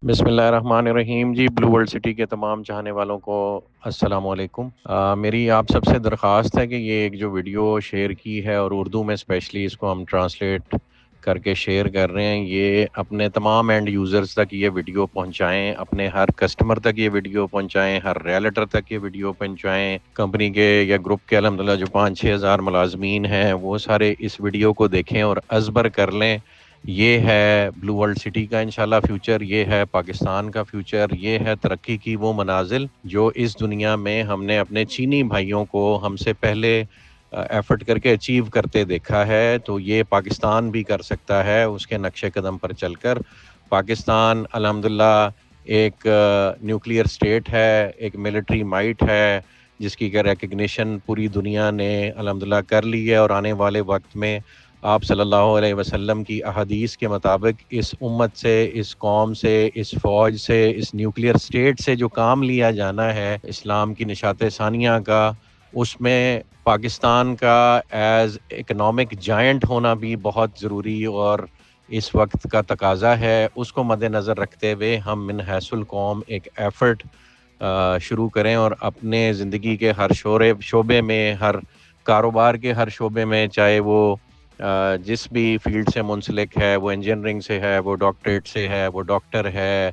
بسم اللہ الرحمن الرحیم جی، بلو ورلڈ سٹی کے تمام چاہنے والوں کو السلام علیکم۔ میری آپ سب سے درخواست ہے کہ یہ ایک جو ویڈیو شیئر کی ہے اور اردو میں اسپیشلی اس کو ہم ٹرانسلیٹ کر کے شیئر کر رہے ہیں، یہ اپنے تمام اینڈ یوزرز تک یہ ویڈیو پہنچائیں، اپنے ہر کسٹمر تک یہ ویڈیو پہنچائیں، ہر ریئلٹر تک یہ ویڈیو پہنچائیں، کمپنی کے یا گروپ کے الحمدللہ جو 5-6 ہزار ملازمین ہیں وہ سارے اس ویڈیو کو دیکھیں اور ازبر کر لیں۔ یہ ہے بلو ورلڈ سٹی کا انشاءاللہ فیوچر، یہ ہے پاکستان کا فیوچر، یہ ہے ترقی کی وہ منازل جو اس دنیا میں ہم نے اپنے چینی بھائیوں کو ہم سے پہلے ایفرٹ کر کے اچیو کرتے دیکھا ہے، تو یہ پاکستان بھی کر سکتا ہے اس کے نقش قدم پر چل کر۔ پاکستان الحمدللہ ایک نیوکلیئر سٹیٹ ہے، ایک ملٹری مائٹ ہے جس کی ریکگنیشن پوری دنیا نے الحمدللہ کر لی ہے، اور آنے والے وقت میں آپ صلی اللہ علیہ وسلم کی احادیث کے مطابق اس امت سے، اس قوم سے، اس فوج سے، اس نیوکلیئر سٹیٹ سے جو کام لیا جانا ہے اسلام کی نشات ثانیہ کا، اس میں پاکستان کا ایز اکنامک جائنٹ ہونا بھی بہت ضروری اور اس وقت کا تقاضا ہے۔ اس کو مد نظر رکھتے ہوئے ہم من حیث القوم ایک ایفرٹ شروع کریں اور اپنے زندگی کے ہر شعبے میں، ہر کاروبار کے ہر شعبے میں، چاہے وہ جس بھی فیلڈ سے منسلک ہے، وہ انجینئرنگ سے ہے، وہ ڈاکٹریٹ سے ہے، وہ ڈاکٹر ہے،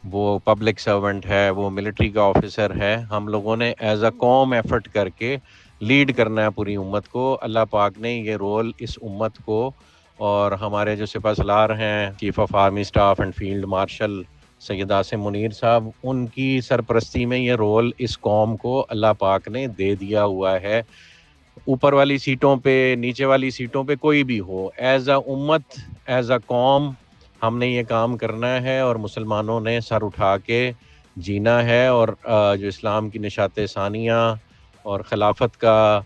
وہ پبلک سرونٹ ہے، وہ ملٹری کا آفیسر ہے، ہم لوگوں نے ایز اے قوم ایفرٹ کر کے لیڈ کرنا ہے پوری امت کو۔ اللہ پاک نے یہ رول اس امت کو اور ہمارے جو سپہ سالار ہیں، chief of army staff and field marshal Syed Asim Munir صاحب، ان کی سرپرستی میں یہ رول اس قوم کو اللہ پاک نے دے دیا ہوا ہے۔ اوپر والی سیٹوں پہ، نیچے والی سیٹوں پہ کوئی بھی ہو، ایز اے امت، ایز اے قوم ہم نے یہ کام کرنا ہے اور مسلمانوں نے سر اٹھا کے جینا ہے، اور جو اسلام کی نشات ثانیہ اور خلافت کا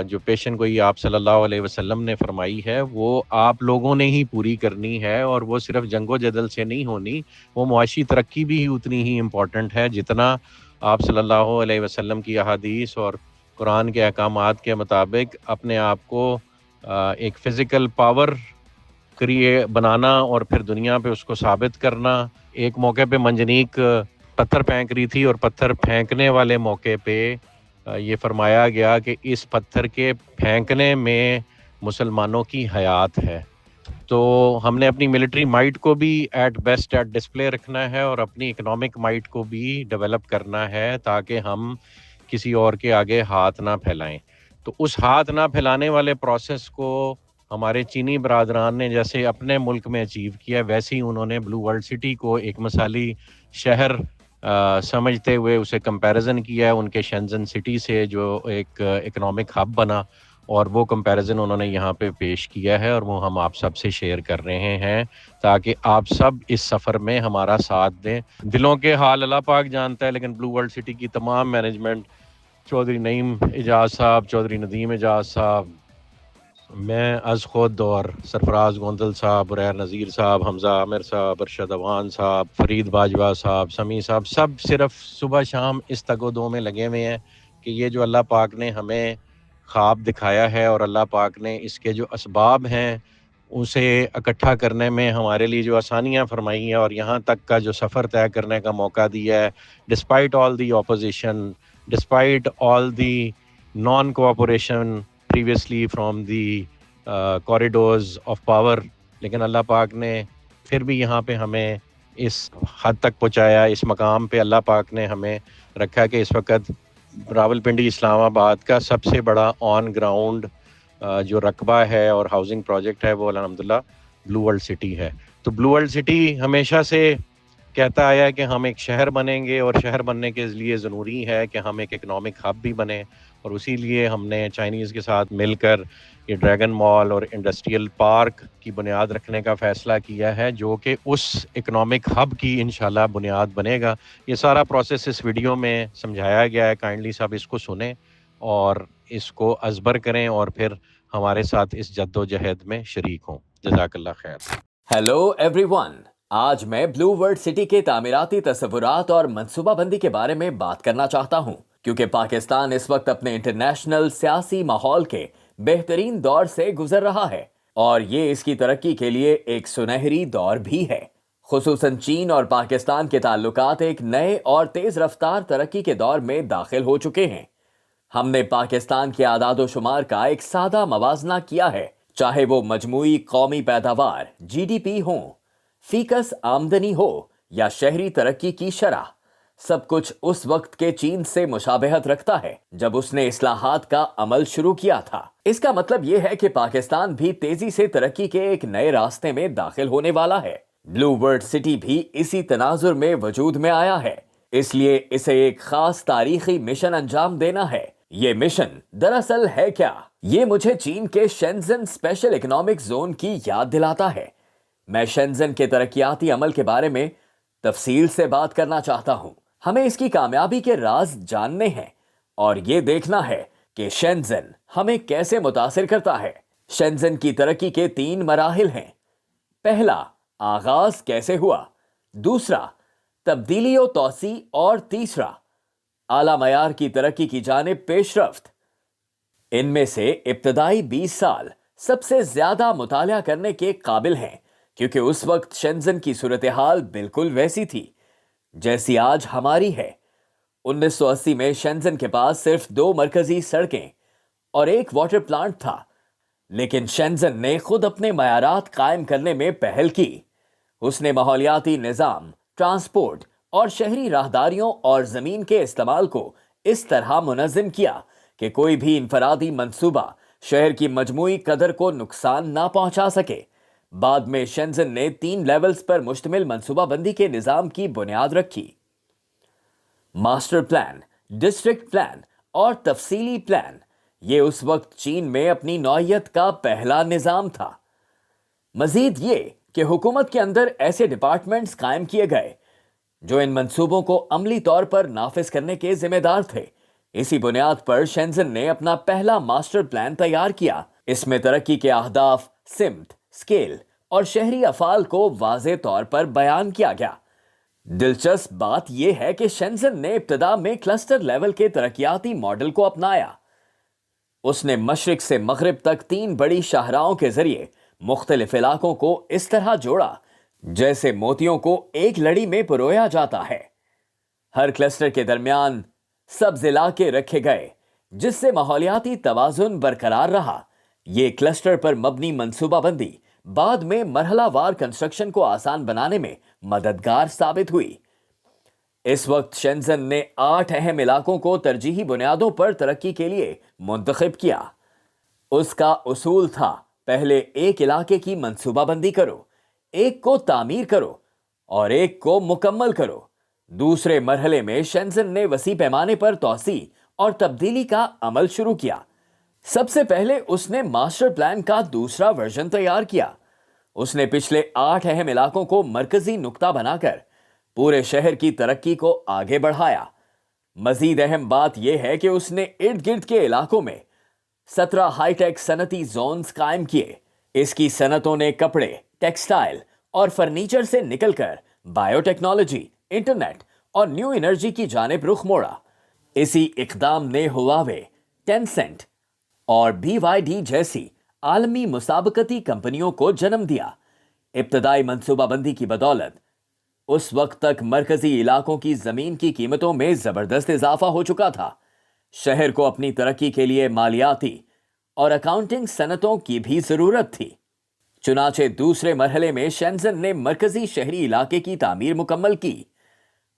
جو پیشن گوئی آپ صلی اللہ علیہ وسلم نے فرمائی ہے وہ آپ لوگوں نے ہی پوری کرنی ہے، اور وہ صرف جنگ و جدل سے نہیں ہونی، وہ معاشی ترقی بھی اتنی ہی امپورٹنٹ ہے جتنا آپ صلی اللہ علیہ وسلم کی احادیث اور قرآن کے احکامات کے مطابق اپنے آپ کو ایک فزیکل پاور بنانا اور پھر دنیا پہ اس کو ثابت کرنا۔ ایک موقع پہ منجنیق پتھر پھینک رہی تھی اور پتھر پھینکنے والے موقع پہ یہ فرمایا گیا کہ اس پتھر کے پھینکنے میں مسلمانوں کی حیات ہے۔ تو ہم نے اپنی ملٹری مائٹ کو بھی ایٹ بیسٹ ایٹ ڈسپلے رکھنا ہے اور اپنی اکنامک مائٹ کو بھی ڈیولپ کرنا ہے تاکہ ہم کسی اور کے آگے ہاتھ نہ پھیلائیں۔ تو اس ہاتھ نہ پھیلانے والے پروسیس کو ہمارے چینی برادران نے جیسے اپنے ملک میں اچیو کیا، ویسے ہی انہوں نے بلو ورلڈ سٹی کو ایک مثالی شہر سمجھتے ہوئے اسے کمپیریزن کیا ہے ان کے شینزن سٹی سے جو ایک اکنامک ہب بنا، اور وہ کمپیریزن انہوں نے یہاں پہ پیش کیا ہے اور وہ ہم آپ سب سے شیئر کر رہے ہیں تاکہ آپ سب اس سفر میں ہمارا ساتھ دیں۔ دلوں کے حال اللہ پاک جانتا ہے، لیکن بلو ورلڈ سٹی کی تمام مینجمنٹ، چودھری نعیم اجاز صاحب، چودھری ندیم اجاز صاحب، میں از خود اور سرفراز گوندل صاحب، بریر نذیر صاحب، حمزہ عامر صاحب، ارشد اوان صاحب، فرید باجوہ صاحب، سمیع صاحب، سب صرف صبح شام اس تگ و دو میں لگے ہوئے ہیں کہ یہ جو اللہ پاک نے ہمیں خواب دکھایا ہے اور اللہ پاک نے اس کے جو اسباب ہیں اسے اکٹھا کرنے میں ہمارے لیے جو آسانیاں فرمائی ہیں اور یہاں تک کا جو سفر طے کرنے کا موقع دیا ہے، despite all the opposition, despite all the naan cooperation previously from the corridors of power, لیکن اللہ پاک نے پھر بھی یہاں پہ ہمیں اس حد تک پہنچایا، اس مقام پہ اللہ پاک نے ہمیں رکھا کہ اس وقت راولپنڈی اسلام آباد کا سب سے بڑا آن گراؤنڈ جو رقبہ ہے اور ہاؤسنگ پروجیکٹ ہے وہ الحمدللہ بلو ورلڈ سٹی ہے۔ تو بلو ورلڈ سٹی ہمیشہ سے کہتا آیا ہے کہ ہم ایک شہر بنیں گے، اور شہر بننے کے لیے ضروری ہے کہ ہم ایک اکنامک ہب بھی بنیں، اور اسی لیے ہم نے چائنیز کے ساتھ مل کر یہ ڈریگن مال اور انڈسٹریل پارک کی بنیاد رکھنے کا فیصلہ کیا ہے جو کہ اس اکنامک ہب کی انشاءاللہ بنیاد بنے گا۔ یہ سارا پروسیس اس ویڈیو میں سمجھایا گیا ہے، کائنڈلی صاحب اس کو سنیں اور اس کو ازبر کریں اور پھر ہمارے ساتھ اس جد و جہد میں شریک ہوں۔ جزاک اللہ خیر۔ ہیلو ایوری ون، آج میں بلو ورلڈ سٹی کے تعمیراتی تصورات اور منصوبہ بندی کے بارے میں بات کرنا چاہتا ہوں، کیونکہ پاکستان اس وقت اپنے انٹرنیشنل سیاسی ماحول کے بہترین دور سے گزر رہا ہے، اور یہ اس کی ترقی کے لیے ایک سنہری دور بھی ہے۔ خصوصاً چین اور پاکستان کے تعلقات ایک نئے اور تیز رفتار ترقی کے دور میں داخل ہو چکے ہیں۔ ہم نے پاکستان کے اعداد و شمار کا ایک سادہ موازنہ کیا ہے، چاہے وہ مجموعی قومی پیداوار جی ڈی پی ہوں، فیکس آمدنی ہو یا شہری ترقی کی شرح، سب کچھ اس وقت کے چین سے مشابہت رکھتا ہے جب اس نے اصلاحات کا عمل شروع کیا تھا۔ اس کا مطلب یہ ہے کہ پاکستان بھی تیزی سے ترقی کے ایک نئے راستے میں داخل ہونے والا ہے۔ بلو ورلڈ سٹی بھی اسی تناظر میں وجود میں آیا ہے، اس لیے اسے ایک خاص تاریخی مشن انجام دینا ہے۔ یہ مشن دراصل ہے کیا؟ یہ مجھے چین کے شینزن اسپیشل اکنامک زون کی یاد دلاتا ہے۔ میں شینزن کے ترقیاتی عمل کے بارے میں تفصیل سے بات کرنا چاہتا ہوں۔ ہمیں اس کی کامیابی کے راز جاننے ہیں اور یہ دیکھنا ہے کہ شینزن ہمیں کیسے متاثر کرتا ہے۔ شینزن کی ترقی کے 3 مراحل ہیں۔ پہلا، آغاز کیسے ہوا؟ دوسرا، تبدیلی و توسیع، اور تیسرا، اعلیٰ معیار کی ترقی کی جانب پیش رفت۔ ان میں سے ابتدائی 20 سال سب سے زیادہ مطالعہ کرنے کے قابل ہیں، کیونکہ اس وقت شینزن کی صورتحال بالکل ویسی تھی جیسی آج ہماری ہے۔ 1980 میں شینزن کے پاس صرف 2 مرکزی سڑکیں اور ایک واٹر پلانٹ تھا، لیکن شینزن نے خود اپنے معیارات قائم کرنے میں پہل کی۔ اس نے ماحولیاتی نظام، ٹرانسپورٹ اور شہری راہداریوں اور زمین کے استعمال کو اس طرح منظم کیا کہ کوئی بھی انفرادی منصوبہ شہر کی مجموعی قدر کو نقصان نہ پہنچا سکے۔ بعد میں شینزن نے 3 لیولز پر مشتمل منصوبہ بندی کے نظام کی بنیاد رکھی: ماسٹر پلان، ڈسٹرکٹ پلان اور تفصیلی پلان۔ یہ اس وقت چین میں اپنی نوعیت کا پہلا نظام تھا۔ مزید یہ کہ حکومت کے اندر ایسے ڈپارٹمنٹس قائم کیے گئے جو ان منصوبوں کو عملی طور پر نافذ کرنے کے ذمہ دار تھے۔ اسی بنیاد پر شینزن نے اپنا پہلا ماسٹر پلان تیار کیا۔ اس میں ترقی کے اہداف، سمت، اسکیل اور شہری افعال کو واضح طور پر بیان کیا گیا۔ دلچسپ بات یہ ہے کہ شینزن نے ابتدا میں کلسٹر لیول کے ترقیاتی ماڈل کو اپنایا۔ اس نے مشرق سے مغرب تک 3 بڑی شاہراہوں کے ذریعے مختلف علاقوں کو اس طرح جوڑا جیسے موتیوں کو ایک لڑی میں پرویا جاتا ہے۔ ہر کلسٹر کے درمیان سبز علاقے رکھے گئے جس سے ماحولیاتی توازن برقرار رہا۔ یہ کلسٹر پر مبنی منصوبہ بندی بعد میں مرحلہ وار کنسٹرکشن کو آسان بنانے میں مددگار ثابت ہوئی۔ اس وقت شینزن نے 8 اہم علاقوں کو ترجیحی بنیادوں پر ترقی کے لیے منتخب کیا۔ اس کا اصول تھا، پہلے ایک علاقے کی منصوبہ بندی کرو، ایک کو تعمیر کرو اور ایک کو مکمل کرو۔ دوسرے مرحلے میں شینزن نے وسیع پیمانے پر توسیع اور تبدیلی کا عمل شروع کیا۔ سب سے پہلے اس نے ماسٹر پلان کا دوسرا ورژن تیار کیا۔ اس نے پچھلے 8 اہم علاقوں کو مرکزی نقطہ بنا کر پورے شہر کی ترقی کو آگے بڑھایا۔ مزید اہم بات یہ ہے کہ اس نے ارد گرد کے علاقوں میں 17 ہائی ٹیک صنعتی زونز قائم کیے۔ اس کی صنعتوں نے کپڑے، ٹیکسٹائل اور فرنیچر سے نکل کر بائیو ٹیکنالوجی، انٹرنیٹ اور نیو انرجی کی جانب رخ موڑا۔ اسی اقدام نے ہواوے، ٹینسنٹ اور BYD جیسی عالمی مسابقتی کمپنیوں کو جنم دیا۔ ابتدائی منصوبہ بندی کی بدولت اس وقت تک مرکزی علاقوں کی زمین کی قیمتوں میں زبردست اضافہ ہو چکا تھا۔ شہر کو اپنی ترقی کے لیے مالیاتی اور اکاؤنٹنگ صنعتوں کی بھی ضرورت تھی۔ چنانچہ دوسرے مرحلے میں شینزن نے مرکزی شہری علاقے کی تعمیر مکمل کی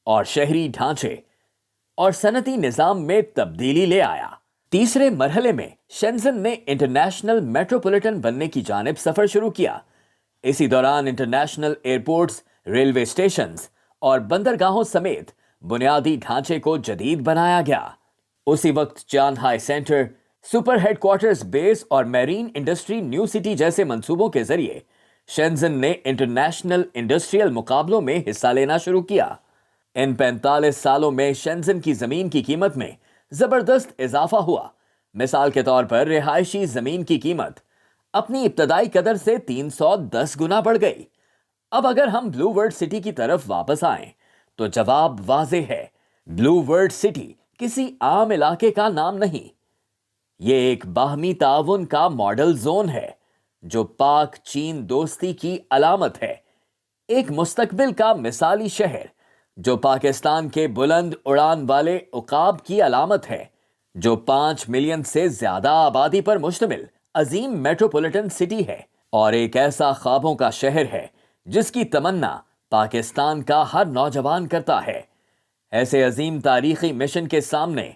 اور شہری ڈھانچے اور صنعتی نظام میں تبدیلی لے آیا۔ تیسرے مرحلے میں شینزن نے انٹرنیشنل میٹروپولیٹن بننے کی جانب سفر شروع کیا۔ اسی دوران انٹرنیشنل ایئرپورٹس، ریلوے اسٹیشنز اور بندرگاہوں سمیت بنیادی ڈھانچے کو جدید بنایا گیا۔ اسی وقت چانگہائی سینٹر، سپر ہیڈ کوارٹرز بیس اور میرین انڈسٹری نیو سٹی جیسے منصوبوں کے ذریعے شینزن نے انٹرنیشنل انڈسٹریل مقابلوں میں حصہ لینا شروع کیا۔ ان 45 سالوں میں شینزن کی زمین کی قیمت میں زبردست اضافہ ہوا۔ مثال کے طور پر رہائشی زمین کی قیمت اپنی ابتدائی قدر سے 310 گنا بڑھ گئی۔ اب اگر ہم بلو ورلڈ سٹی کی طرف واپس آئیں تو جواب واضح ہے۔ بلو ورلڈ سٹی کسی عام علاقے کا نام نہیں، یہ ایک باہمی تعاون کا ماڈل زون ہے جو پاک چین دوستی کی علامت ہے۔ ایک مستقبل کا مثالی شہر جو پاکستان کے بلند اڑان والے عقاب کی علامت ہے، جو 5 ملین سے زیادہ آبادی پر مشتمل عظیم میٹروپولیٹن سٹی ہے اور ایک ایسا خوابوں کا شہر ہے جس کی تمنا پاکستان کا ہر نوجوان کرتا ہے۔ ایسے عظیم تاریخی مشن کے سامنے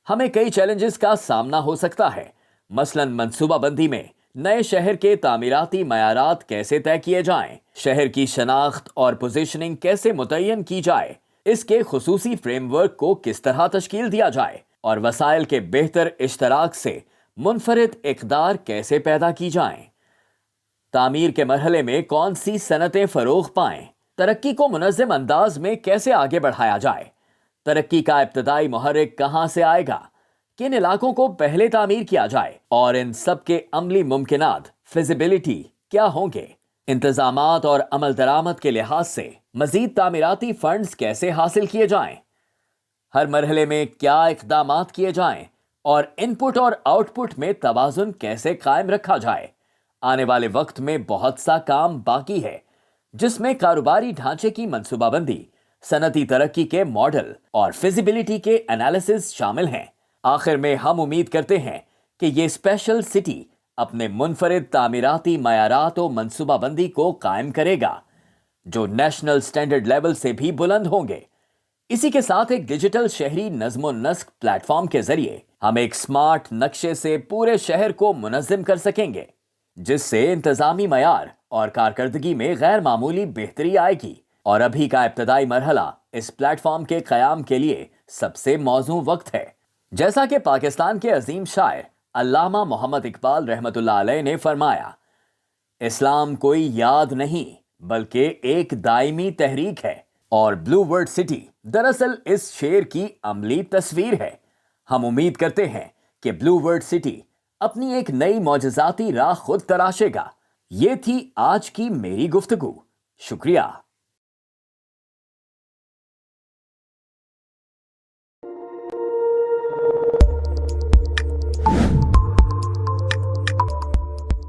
ہمیں کئی چیلنجز کا سامنا ہو سکتا ہے، مثلاً منصوبہ بندی میں نئے شہر کے تعمیراتی معیارات کیسے طے کیے جائیں، شہر کی شناخت اور پوزیشننگ کیسے متعین کی جائے، اس کے خصوصی فریم ورک کو کس طرح تشکیل دیا جائے اور وسائل کے بہتر اشتراک سے منفرد اقدار کیسے پیدا کی جائیں۔ تعمیر کے مرحلے میں کون سی صنعتیں فروغ پائیں، ترقی کو منظم انداز میں کیسے آگے بڑھایا جائے، ترقی کا ابتدائی محرک کہاں سے آئے گا، کن علاقوں کو پہلے تعمیر کیا جائے اور ان سب کے عملی ممکنات فیزیبلٹی کیا ہوں گے، انتظامات اور عمل درآمد کے لحاظ سے مزید تعمیراتی فنڈز کیسے حاصل کیے جائیں، ہر مرحلے میں کیا اقدامات کیے جائیں اور ان پٹ اور آؤٹ پٹ میں توازن کیسے قائم رکھا جائے۔ آنے والے وقت میں بہت سا کام باقی ہے جس میں کاروباری ڈھانچے کی منصوبہ بندی، صنعتی ترقی کے ماڈل اور فیزیبلٹی کے انالیسز شامل ہیں۔ آخر میں ہم امید کرتے ہیں کہ یہ اسپیشل سٹی اپنے منفرد تعمیراتی معیارات و منصوبہ بندی کو قائم کرے گا جو نیشنل سٹینڈرڈ لیول سے بھی بلند ہوں گے۔ اسی کے ساتھ ایک ڈیجیٹل شہری نظم و نسق پلیٹ فارم کے ذریعے ہم ایک سمارٹ نقشے سے پورے شہر کو منظم کر سکیں گے جس سے انتظامی معیار اور کارکردگی میں غیر معمولی بہتری آئے گی، اور ابھی کا ابتدائی مرحلہ اس پلیٹ فارم کے قیام کے لیے سب سے موزوں وقت ہے۔ جیسا کہ پاکستان کے عظیم شاعر علامہ محمد اقبال رحمۃ اللہ علیہ نے فرمایا، اسلام کوئی یاد نہیں بلکہ ایک دائمی تحریک ہے، اور بلو ورلڈ سٹی دراصل اس شعر کی عملی تصویر ہے۔ ہم امید کرتے ہیں کہ بلو ورلڈ سٹی اپنی ایک نئی معجزاتی راہ خود تراشے گا۔ یہ تھی آج کی میری گفتگو۔ شکریہ۔